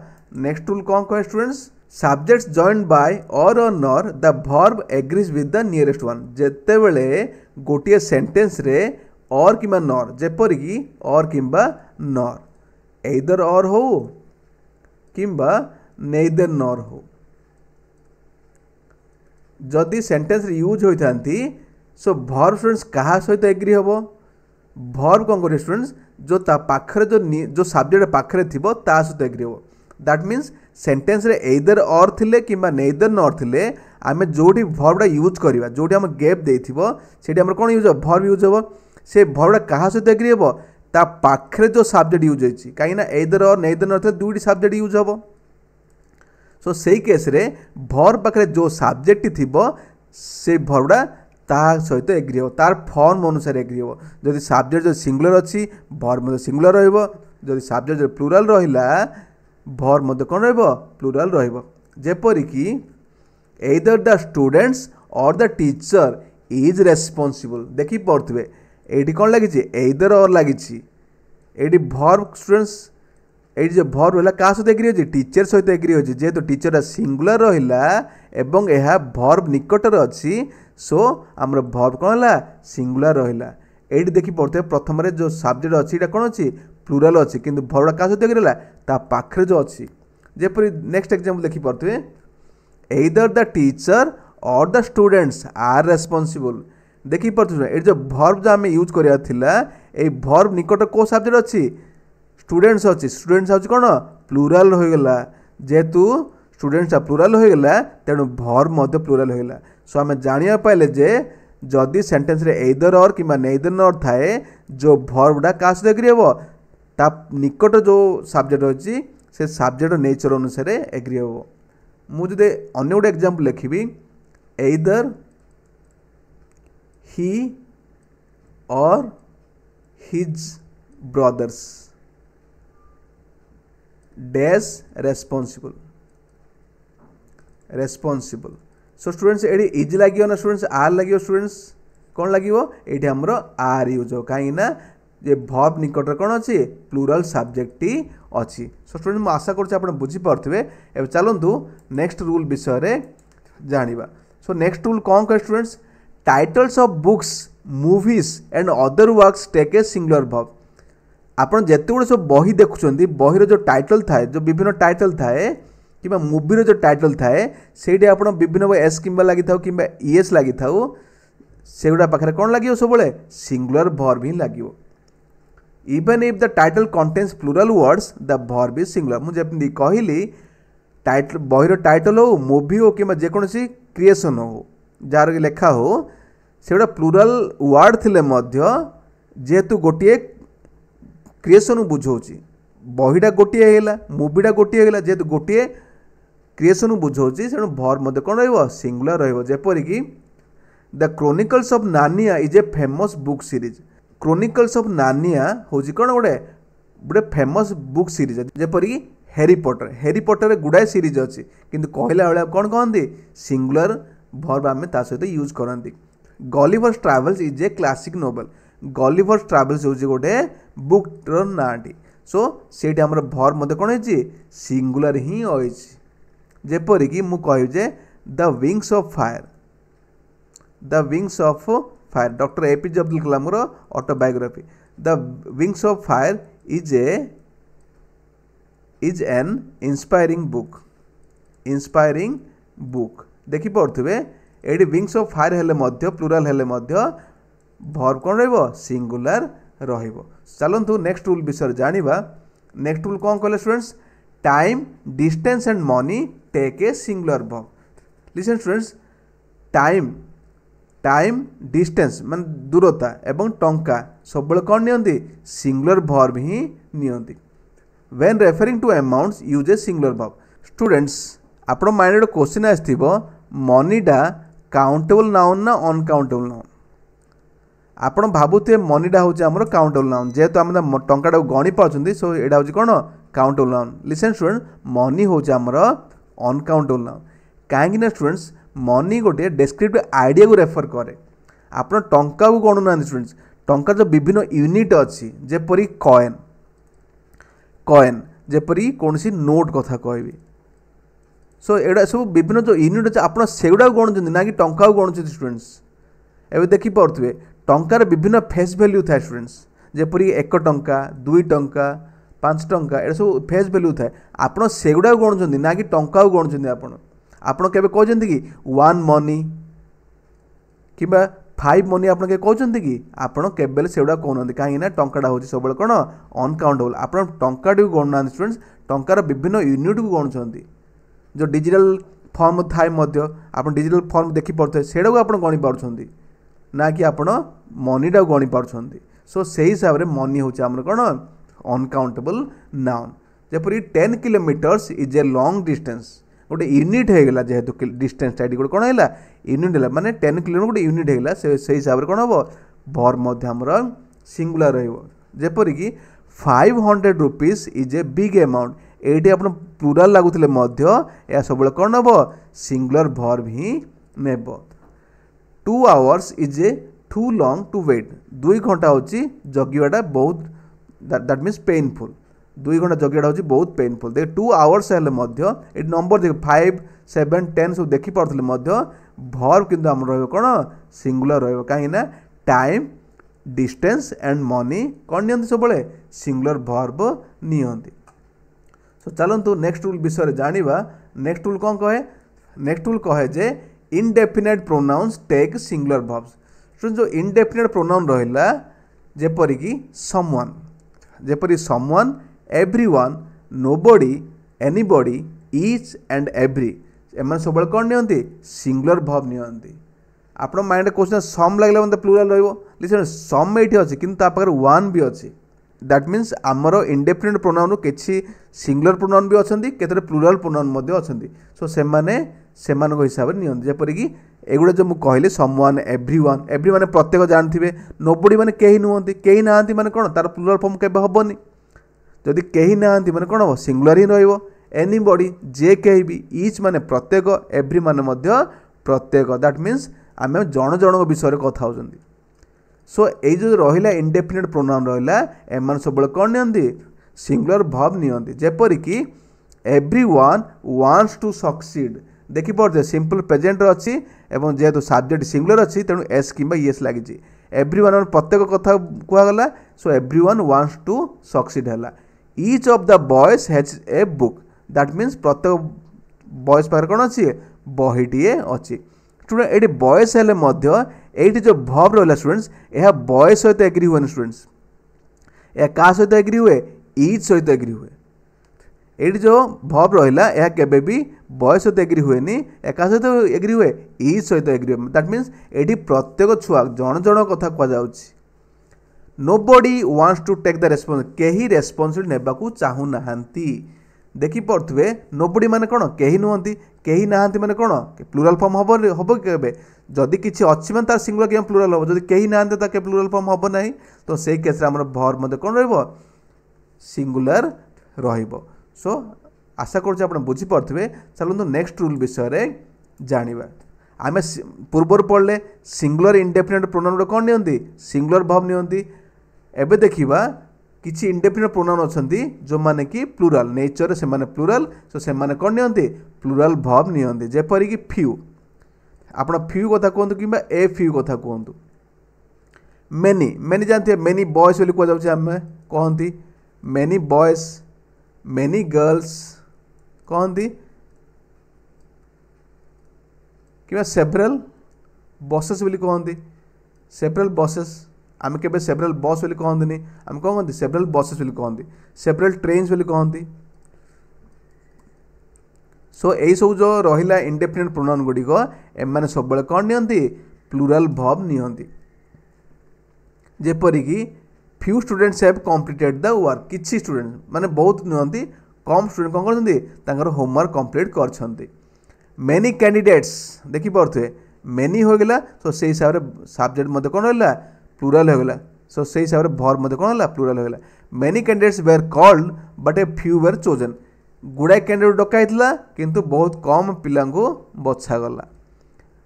Speaker 1: नेक्स्ट रूल कौन कहे students subjects joined by or nor the verb agrees with the nearest one जेतेबेले गोटे सेंटेंस रे और किंबा नॉर जेपरिक और किंबा नॉर एदर और हो किंबा नेदर नॉर हो जदि सेंटेंस रे यूज होइथांती सो वर्ब स्टूडेंट्स कहा सहित एग्री हबो वर्ब कौन करे स्टूडेंट्स जो ता पाखरे जो सब्जेक्ट पाखरे थिबो ता सहित एग्री हबो दैट मीन्स सेंटेंस रे एदर और थिले किंबा नेदर नॉर थिले आमे जोडी वर्बडा यूज करिवा जोडी हम गैप देथिबो सेठी हमर कोन यूज हो वर्ब यूज हो से वर्बडा कहा सहित एग्री हबो ता पाखरे जो सब्जेक्ट यूज होइछि काई ना एदर और नेदर नॉर थे दुईटी सब्जेक्ट यूज हबो सो सेही केस रे वर्ब पाखरे जो सब्जेक्ट थिबो से वर्बडा ता सहित एग्री हो तार फॉर्म अनुसार एग्री हो जदि सब्जेक्ट जो सिंगुलर अछि वर्ब मते सिंगुलर रहइबो जदि सब्जेक्ट जो प्लूरल रहिला वर्ब मते कोन रहइबो प्लूरल रहइबो जेपरिक एदर द स्टूडेंट्स और द टीचर इज रेस्पॉन्सिबल देखि पड़थबे एठी कोन लागिछि एदर और लागिछि एठी वर्ब स्टूडेंट्स एठी जो वर्ब होला का सहित एग्री होछि टीचर सहित एग्री होछि जेतो टीचर सिंगुलर रहिला एवं एहा वर्ब निकटर अछि सो हमर वर्ब कोन होला सिंगुलर रहिला एठी देखि पड़थबे प्रथम रे जो सब्जेक्ट अछि एटा कोन अछि प्लूरल अछि किंतु वर्ब का सहित एग्री होला ता पाखरे जो अछि जेपरि नेक्स्ट एग्जांपल देखि पड़थबे एदर द टीचर और द स्टूडेंट्स आर रेस्पॉन्सिबल देखि पड़थबे ए जो वर्ब जो हमें यूज करिया थिला ए वर्ब निकट को सब्जेक्ट अछि स्टूडेंट्स अच्छी स्टूडेंट्स हूँ कौन प्लूराल होगला जेहेतु स्टूडेंट्स प्लूराल होगला तेणु वर्ब प्लूराल होगला सो आम जाना पाइले जे जदि सेंटेंस रे एदर और कि नेदर नॉर थाए जो वर्बटा क्या सहित एग्री हे ता निकट जो सब्जेक्ट अच्छी से सब्जेक्ट नेचर अनुसार एग्री हे मुझे अन्य गोटे एग्जांपल लिखी एदर ही और his brothers dash responsible responsible so students ये इज लगे ना स्टूडेंट्स आर लगे स्टूडेंट्स कौन लगे ये हमर आर यूज हो कहीं जे वर्ब निकट कौन अच्छी प्लूरल सब्जेक्ट अच्छी सो स्टूडेंट मुझे आशा कर बुझीपे ए चलतु नेक्स्ट रूल विषय जाना सो नेक्स्ट रूल कौन कहे students titles of books movies and other works take a singular verb आपन जेते गुड़े सब बही देखुं बहीर जो टाइटल थाए जो विभिन्न टाइटल थाए कि मूवीर जो टाइटल थाए से आप विभिन्न एस कि लगी था कि ईएस लगी था से गुड़ा पाखे कौन लगे सब सिंगुलर वर्ब ही लगे even if the title contains plural words the verb is singular मुझे कहली टाइटल बहीर टाइटल हो मूवी हो कि जेकोसी क्रिएशन हो जार लेखा हो से गुड़ा प्लूरल वर्ड थिले जेहेतु गोटे क्रिएशन बुझाऊँच बहीटा गोटे है मूवीटा गोटे है जेहेतु गोटे क्रिएशन बुझाऊँच से वर्ब मध्य कौन singular रहीपरिक the chronicles of नानिया is a famous book series chronicles of नानिया हूँ कौन गोटे गोटे famous book series जेपरिक Harry Potter गुड़ाए series अच्छी किंतु कहला बेला कौन कहते सिंगुलर वर्ब आम ता सहित यूज करती Gulliver's travels is a classic novel Gulliver's travels हूँ गोटे बुक्र नाटी सो से भर मत कौन है सिंगुलर ही जेपरिक मु कहे the wings of fire doctor APJ Abdul Kalam autobiography the wings of fire is an inspiring book देखि पड़ुथिबे एडी विंग्स ऑफ फायर हेले मध्य प्लूराल हेले मध्य भर्ब कौन रहिबो सिंगुलर रहिबो। चलंतु नेक्स्ट रूल विषय जानिबा। नेक्स्ट रूल कौन कहले students time distance and money take a singular verb. Listen students time distance मान दूरता एवं टंका सब कौन नियंती सिंगुलर वर्ब ही नियंती। When referring to amounts use a singular verb. Students आपण माइंड क्वेश्चन आसथिबो मनीटा काउंटेबल नाउन ना अनकाउंटेबल नाउन। आपण भाबुथे मनीटा होचे हमर काउंटेबल नाउन जेहेतु आम टंकाटा गणी पार्छन्ती सो एटा होचे कोन countable noun. Listen student money होचे हमर अनकाउंटेबल नाउन कहीं स्टूडेंट्स मनी गोटे डेस्क्रिप्टिव आइडिया को रेफर करे। आप टंका को गणु ना स्टूडेंट्स टंका जो विभिन्न यूनिट अच्छी जेपरी कॉइन जेपरी कौन सी नोट कथा कहबी सो एडा सब विभिन्न जो यूनिट अच्छे आप सेगुड़ा गणुंट ना कि टंका को गणुंट स्टूडेंट्स। एवं देखी पारे टंकार विभिन्न फेस वैल्यू थाए स्टूडेंट्स जेपरी 1 टंका 2 टंका 5 टंका एटा सब फेस वैल्यू थाए आप सेगुड़ा गणुंट ना कि टंका को गणुंट। आपण केबे कहते कि 1 मनी कि 5 मनी आप कहते कि आपड़ केबे से कहते कहीं टंकाटा हूँ सब कौन अनकाउंटेबल। आप टंका को गणुना स्टूडेंट्स टंकार विभिन्न यूनिट को गणुंट जो डिजिटल फॉर्म थाए आप डिजिटल फॉर्म देखी पारे से आप गणी पार्टी ना कि आप मनीटा गणी पार्टी। सो से हिसाब से मनी हूँ आम कौन अनकाउंटेबल नाउन जेपरी 10 kilometres is a long distance गोटे यूनिट होगा जेहेतु डिस्टेंस टाइट गोटे कौन है यूनिट है माने 10 किलोमीटर गोटे यूनिट होगा से हिसाब से कौन हम भर आमर सिंगुलर रहीपरिक 500 rupees is a big amount ये आप प्लूराल लगुले यह सब कौन हम सिंगुलर भर्ब ही नेब। 2 hours is a too long to wait 2 घंटा हूँ जगिवाटा बहुत दैट मीन्स पेनफुल 2 घंटा जगियाटा हूँ बहुत पेनफुल देख 2 hours हेल्ले ये नंबर देख 5 7 10 सब देखी पारे भर्ब किंतु आम कौन सिंगुलर रही टाइम डिस्टेंस एंड मनी कौन नियंती सब सिंगुलर भर्ब नियंती। सो चलतु नेक्स्ट रूल विषय जानिबा। नेक्स्ट रूल कौन कहे नेक्स्ट रूल कहे जे indefinite pronouns take singular verbs. जो इनडेफिनाइट प्रोनाउन रहिला जेपरिक समवन जेपरी someone everyone nobody anybody each and every एम सब कौन नियंती सिंगुलर भर्ब नियंती। आप माइंड क्वेश्चन सम लगे मतलब प्लूराल रही सम ये अच्छी कि वन भी अच्छी दैट मीन्स आमर इंडेफिनिट प्रोनाउन किसी सिंगुलर प्रोनाउन भी अच्छा केतरे प्लूराल प्रोनाउन अच्छा सो से हिसाब से नियंती जेपरिक एगुड़ा जो मुझे कहली समवन एवरी माने प्रत्येक जानते नोबडी माने कहीं नुहति कहीं ना माने कौन तार प्लूराल फॉर्म केबे हेनी जदि कहीं ना माने कौन हम सिंगुलर ही रही एनीबडी जे कहीं भी ईच माने प्रत्येक एवरी माने मध्य प्रत्येक दैट मीन्स आम जन जन विषय कथा होती। सो ये जो रहा इंडेफिनिट प्रोनाउन रहा एम सब कौन नियंती सिंगुलर भर्ब नियंती जेपरिक एवरीवन वांट्स टू सक्सीड देखी पारे सिंपल प्रेजेंट अच्छी एवं जेहेतु सब्जेक्ट सिंगुलर अच्छी तेणु एस कि येस लगी एवरीवन प्रत्येक कथा कहगला so everyone wants to succeed है। Each of the boys has a book that means प्रत्येक बॉयज पाखे कौन अच्छी बहीटीए अच्छी। स्टूडेंट ये बॉयज हेल्ले ये जो भर्ब रहा स्टूडेंट्स यह बॉय सहित एग्री हुए स्टूडेंट्स यह क्या सहित एग्री हुए ईच सहित एग्री हुए। ये जो भर्ब रहा यह केबे भी बॉय सहित एग्री हुए क्या सहित एग्री हुए ईच सहित एग्री हुए दैट मीन्स ये प्रत्येक छुआ जन जन कथा कह nobody wants to take the response कहीं रेस्पॉन्सिबिलिटी नेबा को चाहू नाहांती देखी पड़ुवे नोबडी माने कौन कहीं नुहति कहीं ना माने कौन प्लूराल फॉर्म हम के जदि किसी अच्छी मैं तार सिंगुलर कि प्लूराल हम जब कहीं ना प्लूराल फॉर्म हम ना तो से केस भर्ब मध्य कौन रही सिंगुलर रहिबो। सो आशा करुँचे आप बुझीपे चलते नेक्स्ट रूल विषय जानिबा। आम पूर्वर पढ़ले सिंगुलर इंडेफिनिट प्रोनाउन गुड़ा कौन नियंती सिंगुलर वर्ब नियंती एबे देखिबा किछि इंडेफिनिट प्रोनाउन अछंती जो माने कि प्लुराल नेचर से माने प्लुराल सो से माने कौन नियंती प्लुराल वर्ब नियंती जेपरि कि फ्यू आपण फ्यू कथा कहतु कि ए फ्यू कथा कहतु मेनी मेनी जानते मेनी बॉयज बोली कह जाउछि आमे कहंती मेनी बॉयज मेनी गर्ल्स कहंती कि सेवरल बसेस बोली कहंती सेवरल बसेस आम के सेवरल बस बोली कहते आम कौन कहते सेवरल बसेस बोली कहते सेवरल ट्रेन्स बोली कहते सो यही सब जो रहा इंडेफिनिट प्रोनाउन गुड़िक एम सब कौन नियंती प्लुराल वर्ब नियंती जेपरिक few students have completed the work किछि स्टूडेंट माने बहुत नियंती कम स्टूडेंट कौन करछंती तांकर होमवर्क कंप्लीट करछंती मेनी कैंडिडेट्स देखि पारथुए मेनी हो गला तो से हिसाब रे सब्जेक्ट मते कोन होला प्लुराल हो गला सो से हिसाब रे वर्ब मते कोन होला प्लुराल हो गला many candidates were called but a few were chosen गुड़ाए कैंडिडेट डकाइतला किंतु बहुत कम पिलांको बछा गला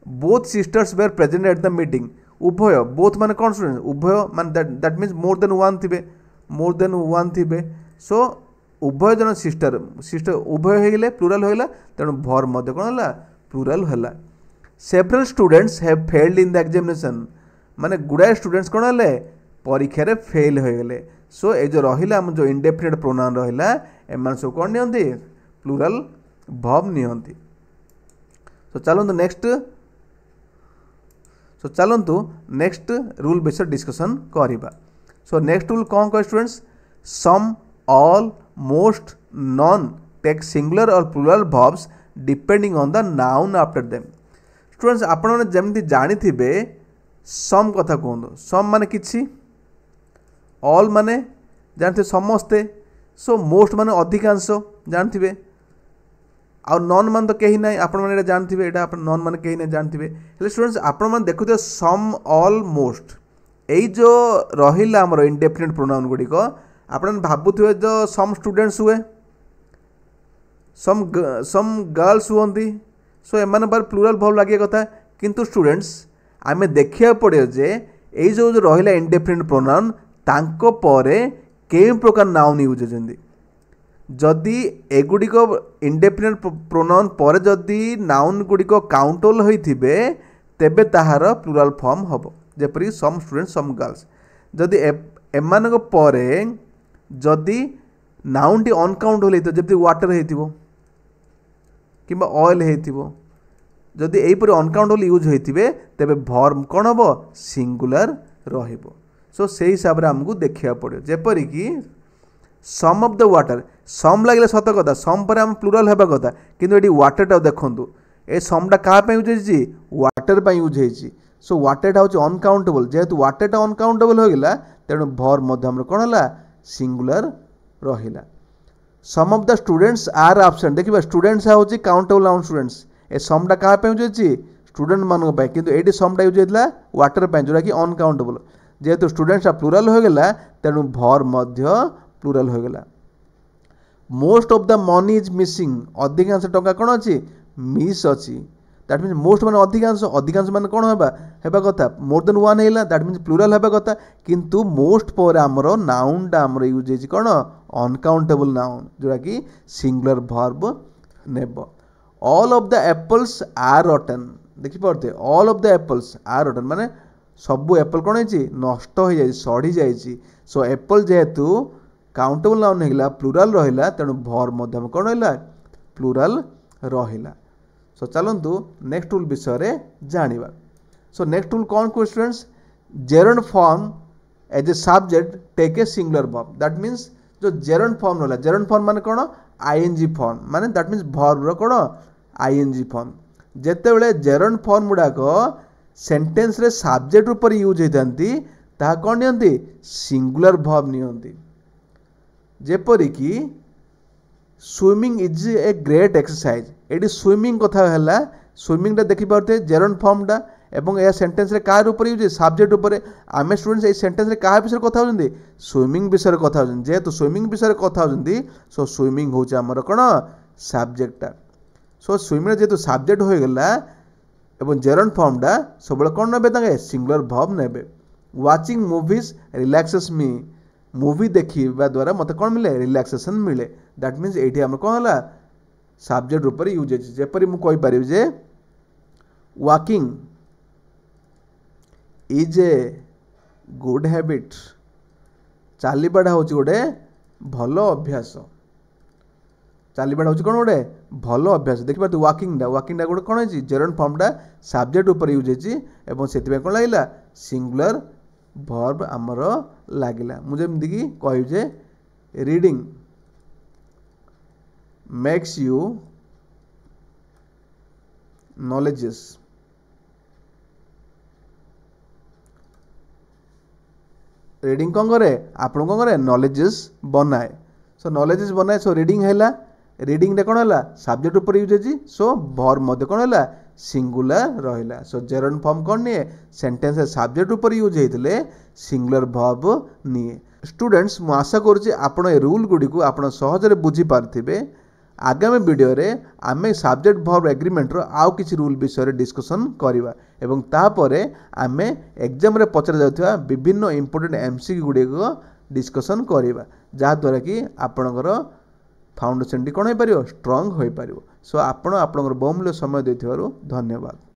Speaker 1: both sisters were present at the meeting उभय बोथ माने कौन स्टूडेंट उभय माने that means more than one थिबे सो उभय जन सिस्टर सिस्टर उभय हो गले प्लुराल हो गला तेणु भर मध्य कौन होला प्लुराल होला several students have failed in the examination माने गुड़ाए स्टूडेंट्स कौन हेले परीक्षा रे फेल हो गले सो ये जो रहिला हम जो इंडेफिनिट प्रोनाउन रहिला एमान सब कौन नियंती प्लुराल वर्ब नियंती सो चलंतु नेक्स्ट रूल विषय डिस्कशन करिबा सो नेक्स्ट रूल कौन कह students some all most none take singular or plural verbs depending on the noun after them students आपण माने जेमति जानि थिबे सम कथा कहंदो सम माने किछि ऑल माने जानते समस्ते सो मोस्ट माने अधिकांश जानथिबे आ नॉन मान तो कहीं ना आपण माने जानथिबे एटा आपण नॉन माने कहीं ना जानथिबे हेले स्टूडेंट्स आपण माने देखुते सम ऑल मोस्ट एई जो रहिला हमर इंडेफिनिट प्रोनाउन गुडी को आपण भाबुथिबे जो सम स्टूडेंट्स हुए सम गर्ल्स हुंती सो एमान पर प्लुराल वर्ब लागे कथा किंतु स्टूडेंट्स आमे देखिया पड़े जे एई जो रहिला इंडेफिनिट प्रोनाउन तांको परे केउ प्रकार नाउन यूज होजंदी जदि एगुड़िक इंडेफिनिट प्रोनाउन पर जदि नाउन गुड़िक काउंटेबल होइथिबे तेबे ताहार प्लुराल फॉर्म हबो जेपरि सम स्टूडेंट सम गर्ल्स जदि एमानक परे जदि नाउन टी अनकाउंटेबल हेतो जेपरि वाटर हेतिबो किबा ऑयल हेतिबो जदि एइपरि अनकाउंटेबल यूज होइथिबे तेबे वर्ब कोन हबो सिंगुलर रहिबो सो से हिसाब रे हमकु देखिया पड़े जेपरि कि सम ऑफ द वाटर सम लगे सत कथा सम पर हम प्लुराल हेबा कथा किंतु एटी वाटरटा देखंतु ए समटा का पे यूज होइछि वाटर पे यूज होइछि सो वाटरटा होछि अनकाउंटेबल जेहेतु वाटरटा अनकाउंटेबल हो गेला तेणु वर्ब मध्य हमर कोन हला सिंगुलर रहिला some of the students are absent देखिबा स्टूडेंट्स होछि काउंटेबल नाउन स्टूडेंट्स ए समटा का पे यूज होइछि स्टूडेंट मान पे किंतु एटी समटा यूज होइतला वाटर पे जोरा कि अनकाउंटेबल जेहेतु स्टूडेंट्स प्लुराल हो गेला तेणु वर्ब मध्य प्लुराल हो गला most of the money is missing अधिकांश टंका कौन अच्छी मिस अच्छी दैट मीन्स मोस्ट माने अधिकांश माने कौन हेबा कथा मोर देन वन हैला दैट मीन्स प्लुराल हेबा कथा किंतु मोस्ट पर आमर नाउनटा आमर यूज होइछि कौन अनकाउंटेबल नाउन जोरा कि सिंगुलर वर्ब नेब all of the apples are rotten देखि पड़ते all of the apples are rotten माने सबु एप्पल कौन है नष्ट हो जाए सड़ी जाए सो एप्पल जेहेतु काउंटेबल नाउन होगा प्लुराल रहिला तेणु वर्ब मध्यम कौन रहिला प्लुराल रहिला सो चलंतु नेक्स्ट रूल विषय रे जानिबा सो नेक्स्ट रूल कौन को students gerund form as a subject take a singular verb that means जो जेरंड फॉर्म रहला जेरंड फॉर्म माने कौन आईएनजी फॉर्म माने दैट मीन्स वर्ब रो कौन आईएनजी फॉर्म जेते बेले जेरंड फॉर्म गुडाक सेंटेंस रे सब्जेक्ट ऊपर यूज होइतांती ताहा कौन नियंती सिंगुलर वर्ब नियंती जेपरि कि swimming is a great exercise एटी स्विमिंग कथा हैला स्विमिंग टा देखि पारते जेरंड फॉर्म टा एवं ए सेंटेंस रे कार ऊपर यूज सब्जेक्ट ऊपर आमे स्टूडेंट्स ए सेंटेंस रे का विषय कथा होजंदी स्विमिंग विषय कथा होजंदी जेहेतु स्विमिंग विषय कथा होजंदी सो स्विमिंग होचे हमर कोन सब्जेक्ट टा सो स्विमिंग जेहेतु सब्जेक्ट हो गेला एवं जेरंड फॉर्मटा सब कौन ने सिंगुलर वर्ब ने वाचिंग मूवीज रिलैक्सेस मी मूवी देखा द्वारा मत कौन मिले रिलैक्सेशन मिले दैट मीन्स ये कौन है सब्जेक्ट रूप में यूज होपरी मुझे जे walking is a good habit चलवाटा हूँ गोटे भल अभ्यास चलवाटा हूँ कौन गोटे भल अभ्यास देखिए वाकिंगटा गोटे कौन है जेरंड फॉर्मटा सब्जेक्ट ऊपर यूज होती से कौन लगे सिंगुलर वर्ब आमर लगिला मुझे कि कहे reading makes you knowledges reading कौन करे आप कौन करे नॉलेजेस बनाए सो नॉलेजेस बनाए सो रीडिंग है रीडिंग कौन है सब्जेक्ट ऊपर यूज होती सो वर्ब मध्य कौन है सिंगुलर रहा सो जेरंड फॉर्म कौन निए सेंटेंस सब्जेक्ट ऊपर यूज होते सिंगुलर वर्ब निए स्टूडेंट्स मु आशा करुँच आपण ए रूल गुड़ी को आप सहजरे बुझी पारे आगामी वीडियो रे आमे सब्जेक्ट वर्ब एग्रीमेंट रो आउ किसी रूल विषय डिस्कसन करवा एवं तापरे आमे एग्जाम रे पचरा जाउथवा विभिन्न इंपोर्टेंट एमसीक्यू गुडी को डिस्कसन करवा जहाँ द्वारा कि आपणकर फाउंडेशन टी कौन हो पार स्ट्रंग हो पार सो आपणकर बहुमूल्य समय देथिबारु धन्यवाद।